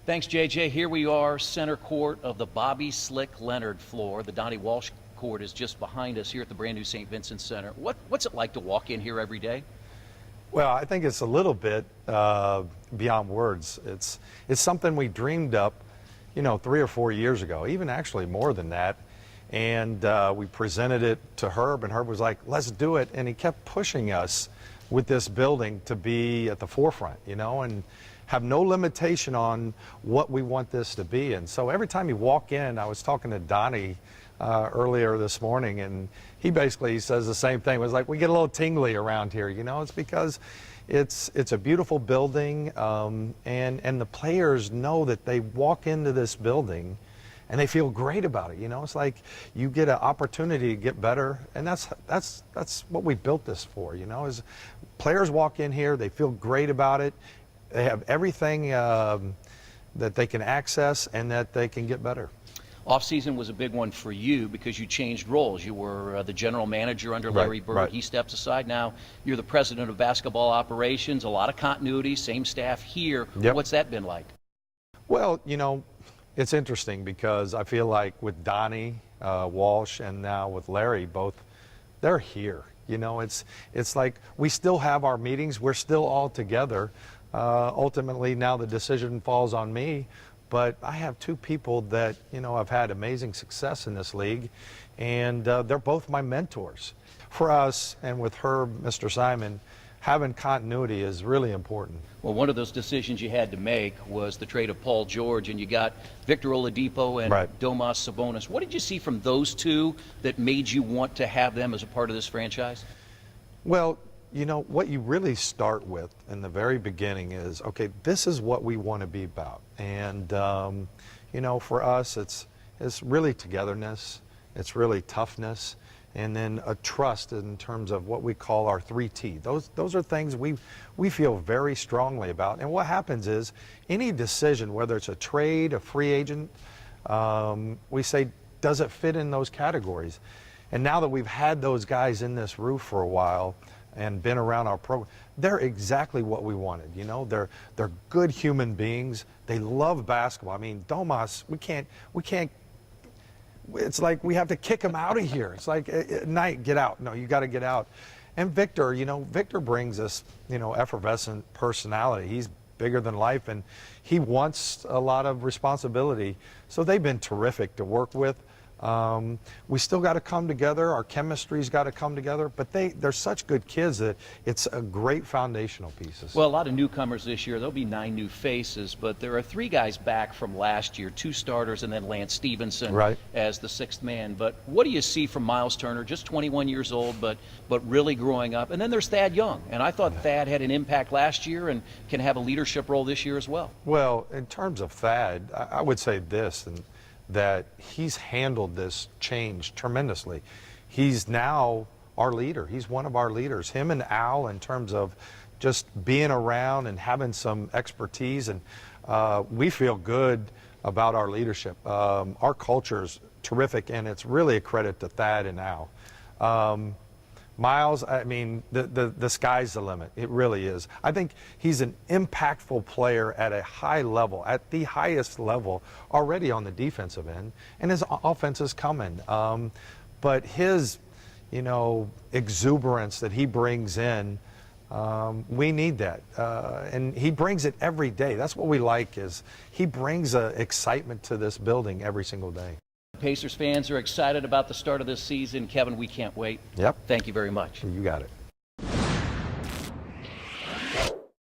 Thanks, JJ. Here we are, center court of the Bobby Slick Leonard floor. The Donnie Walsh court is just behind us here at the brand new St. Vincent Center. What's it like to walk in here every day? Well, I think it's a little bit beyond words. It's something we dreamed up, 3 or 4 years ago, even actually more than that. And we presented it to Herb, and Herb was like, let's do it. And he kept pushing us with this building to be at the forefront, and have no limitation on what we want this to be. And so every time you walk in, I was talking to Donnie earlier this morning, and he basically says the same thing. It was like, we get a little tingly around here, It's because it's a beautiful building, and the players know that they walk into this building and they feel great about it. It's like you get an opportunity to get better, and that's what we built this for. Is players walk in here, they feel great about it, they have everything that they can access and that they can get better. Off-season was a big one for you because you changed roles. You were the general manager under Larry Bird. Right. He steps aside. Now you're the president of basketball operations. A lot of continuity, same staff here. Yep. What's that been like? Well, it's interesting because I feel like with Donnie Walsh and now with Larry, both, they're here. It's like we still have our meetings. We're still all together. Ultimately, now the decision falls on me. But I have two people that, have had amazing success in this league, and they're both my mentors. For us, and with Herb, Mr. Simon, having continuity is really important. Well, one of those decisions you had to make was the trade of Paul George, and you got Victor Oladipo and Domantas Sabonis. What did you see from those two that made you want to have them as a part of this franchise? Well, what you really start with in the very beginning is, okay, this is what we want to be about. And, for us, it's really togetherness, it's really toughness, and then a trust in terms of what we call our 3T. Those are things we feel very strongly about. And what happens is any decision, whether it's a trade, a free agent, we say, does it fit in those categories? And now that we've had those guys in this roof for a while and been around our program, they're exactly what we wanted. They're good human beings. They love basketball. I mean, Domas, we can't. It's like we have to kick him out of here. It's like at night, get out. No, you got to get out. And Victor, Victor brings us, effervescent personality. He's bigger than life, and he wants a lot of responsibility. So they've been terrific to work with. We still got to come together. Our chemistry's got to come together, but they're such good kids that it's a great foundational piece. Well, a lot of newcomers this year. There'll be 9 new faces, but there are 3 guys back from last year, 2 starters, and then Lance Stevenson as the 6th man. But what do you see from Myles Turner, just 21 years old, but really growing up? And then there's Thad Young, and I thought Thad had an impact last year and can have a leadership role this year as well. Well, in terms of Thad, I would say this, and that he's handled this change tremendously. He's now our leader. He's one of our leaders. Him and Al, in terms of just being around and having some expertise, and we feel good about our leadership. Our culture's terrific, and it's really a credit to Thad and Al. Myles, I mean, the sky's the limit. It really is. I think he's an impactful player at a high level, at the highest level, already on the defensive end, and his offense is coming. But his, exuberance that he brings in, we need that. And he brings it every day. That's what we like, is he brings excitement to this building every single day. Pacers fans are excited about the start of this season. Kevin, we can't wait. Yep. Thank you very much. You got it.